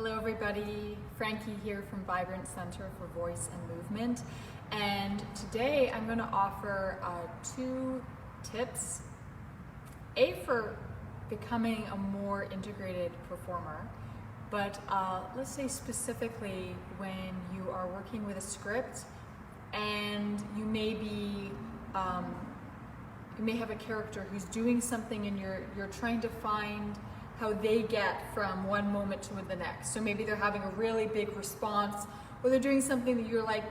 Hello everybody, Frankie here from Vibrant Center for Voice and Movement, and today I'm going to offer 2 tips, for becoming a more integrated performer, but let's say specifically when you are working with a script and you may have a character who's doing something and you're trying to find how they get from one moment to the next. So maybe they're having a really big response, or they're doing something that you're like,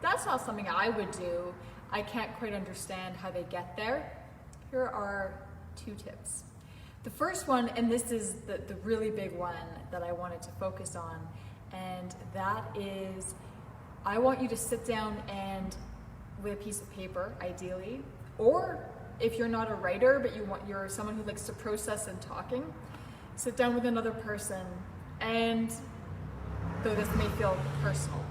that's not something I would do. I can't quite understand how they get there. Here are 2 tips. The first one, and this is the really big one that I wanted to focus on, and that is, I want you to sit down and with a piece of paper, ideally, or if you're not a writer, but you're someone who likes to process and talking, sit down with another person, and though this may feel personal,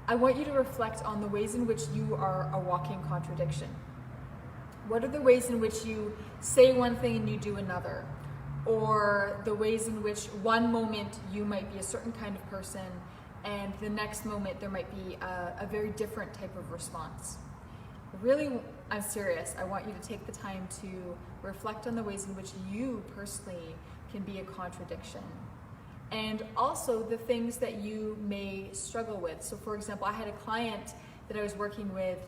I want you to reflect on the ways in which you are a walking contradiction. What are the ways in which you say one thing and you do another? Or the ways in which one moment you might be a certain kind of person and the next moment there might be a very different type of response. Really, I'm serious. I want you to take the time to reflect on the ways in which you personally can be a contradiction. And also the things that you may struggle with. So for example, I had a client that I was working with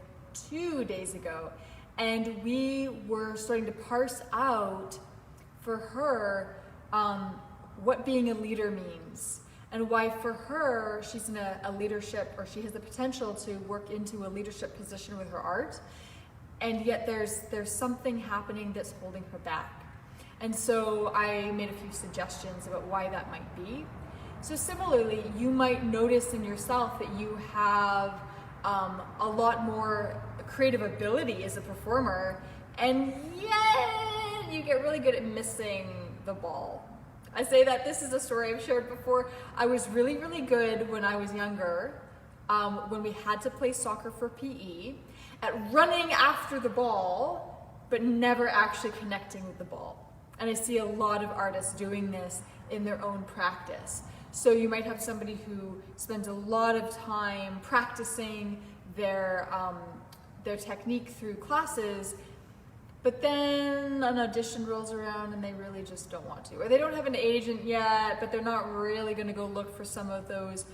2 days ago, and we were starting to parse out for her what being a leader means. And why for her, she's in a leadership, or she has the potential to work into a leadership position with her art, and yet there's something happening that's holding her back. And so I made a few suggestions about why that might be. So similarly, you might notice in yourself that you have a lot more creative ability as a performer, and yet you get really good at missing the ball. I say that, this is a story I've shared before. I was really, really good when I was younger, when we had to play soccer for PE, at running after the ball, but never actually connecting with the ball. And I see a lot of artists doing this in their own practice. So you might have somebody who spends a lot of time practicing their technique through classes, but then an audition rolls around and they really just don't want to. Or they don't have an agent yet, but they're not really gonna go look for some of those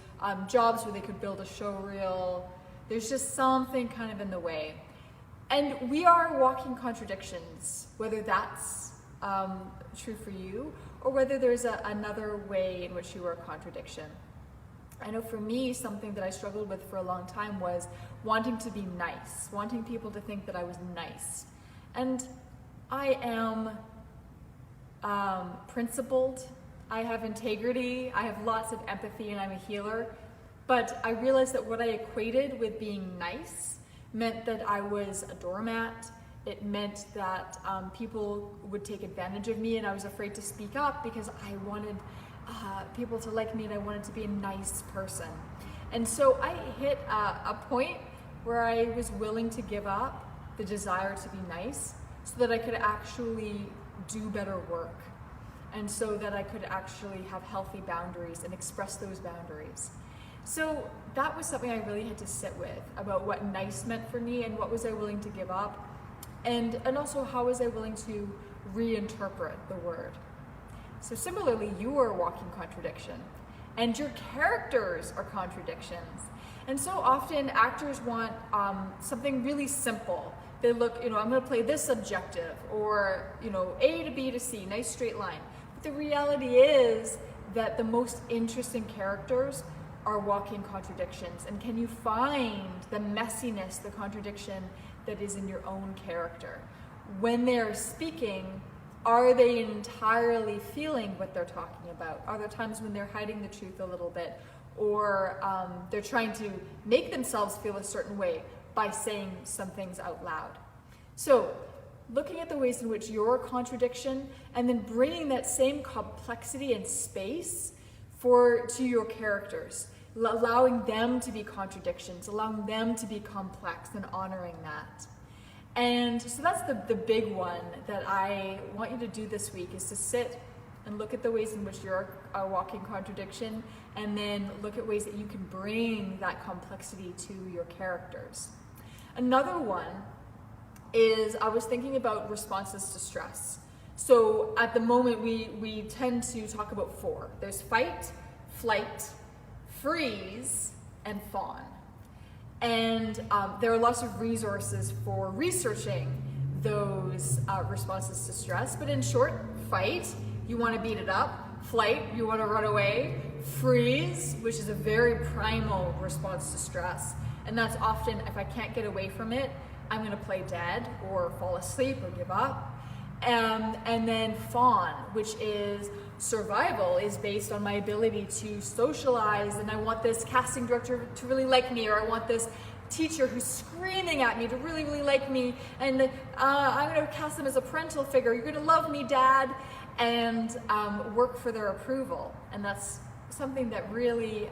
jobs where they could build a show reel. There's just something kind of in the way. And we are walking contradictions, whether that's true for you, or whether there's another way in which you are a contradiction. I know for me, something that I struggled with for a long time was wanting to be nice, wanting people to think that I was nice. And I am principled, I have integrity, I have lots of empathy, and I'm a healer. But I realized that what I equated with being nice meant that I was a doormat. It meant that people would take advantage of me, and I was afraid to speak up because I wanted people to like me, and I wanted to be a nice person. And so I hit a point where I was willing to give up the desire to be nice so that I could actually do better work, and so that I could actually have healthy boundaries and express those boundaries. So that was something I really had to sit with, about what nice meant for me and what was I willing to give up, and also how was I willing to reinterpret the word. So similarly, you are a walking contradiction, and your characters are contradictions. And so often actors want something really simple. They look, I'm gonna play this objective, or A to B to C, nice straight line. But the reality is that the most interesting characters are walking contradictions. And can you find the messiness, the contradiction that is in your own character? When they're speaking, are they entirely feeling what they're talking about? Are there times when they're hiding the truth a little bit? Or they're trying to make themselves feel a certain way by saying some things out loud? So looking at the ways in which you're a contradiction, and then bringing that same complexity and space to your characters, allowing them to be contradictions, allowing them to be complex, and honoring that. And so that's the big one that I want you to do this week, is to sit and look at the ways in which you're a walking contradiction, and then look at ways that you can bring that complexity to your characters. Another one is, I was thinking about responses to stress. So at the moment, we tend to talk about 4. There's fight, flight, freeze, and fawn. And there are lots of resources for researching those responses to stress. But in short, fight, you want to beat it up. Flight, you want to run away. Freeze, which is a very primal response to stress. And that's often, if I can't get away from it, I'm going to play dead or fall asleep or give up. And then fawn, which is survival, is based on my ability to socialize, and I want this casting director to really like me, or I want this teacher who's screaming at me to really, really like me, and I'm going to cast them as a parental figure. You're going to love me, Dad, and work for their approval. And that's something that really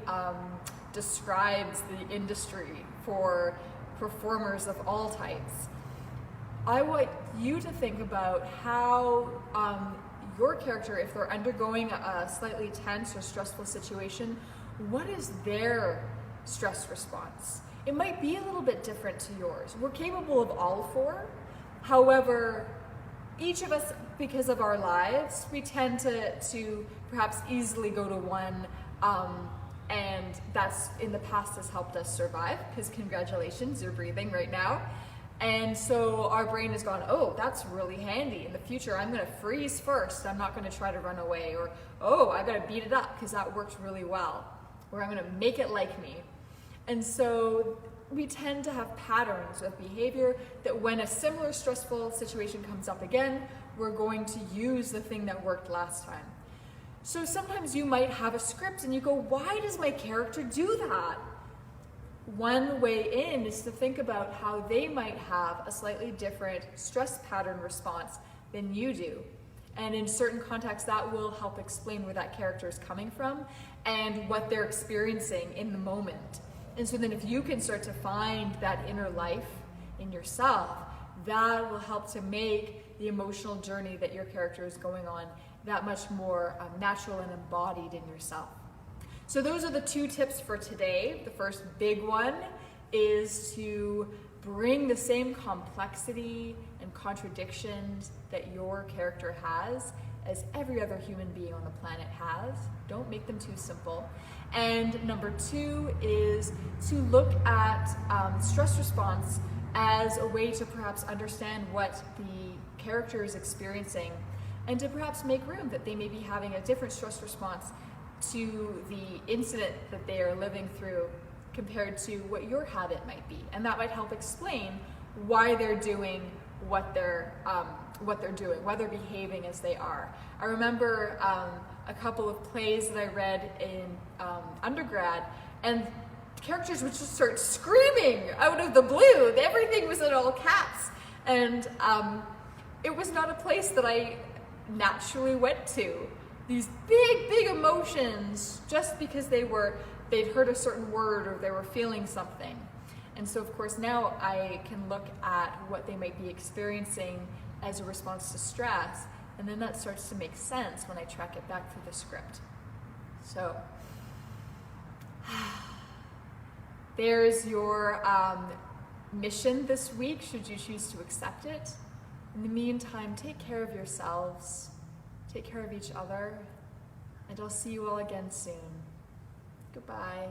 describes the industry for performers of all types. I want you to think about how your character, if they're undergoing a slightly tense or stressful situation, what is their stress response? It might be a little bit different to yours. We're capable of all 4. However, each of us, because of our lives, we tend to perhaps easily go to one, and that's in the past has helped us survive, because congratulations, you're breathing right now. And so our brain has gone, oh, that's really handy. In the future, I'm going to freeze first. I'm not going to try to run away. Or, oh, I've got to beat it up because that worked really well. Or I'm going to make it like me. And so we tend to have patterns of behavior that when a similar stressful situation comes up again, we're going to use the thing that worked last time. So sometimes you might have a script and you go, why does my character do that? One way in is to think about how they might have a slightly different stress pattern response than you do. And in certain contexts, that will help explain where that character is coming from and what they're experiencing in the moment. And so then if you can start to find that inner life in yourself, that will help to make the emotional journey that your character is going on that much more natural and embodied in yourself. So those are the 2 tips for today. The first big one is to bring the same complexity and contradictions that your character has as every other human being on the planet has. Don't make them too simple. And number 2 is to look at stress response as a way to perhaps understand what the character is experiencing, and to perhaps make room that they may be having a different stress response to the incident that they are living through compared to what your habit might be. And that might help explain why they're doing what they're doing, why they're behaving as they are. I remember a couple of plays that I read in undergrad, and characters would just start screaming out of the blue. Everything was in all caps. And it was not a place that I naturally went to. These big emotions just because they'd heard a certain word or they were feeling something. And so of course now I can look at what they might be experiencing as a response to stress, and then that starts to make sense when I track it back through the script. So there's your mission this week, should you choose to accept it. In the meantime, take care of yourselves. Take care of each other, and I'll see you all again soon. Goodbye.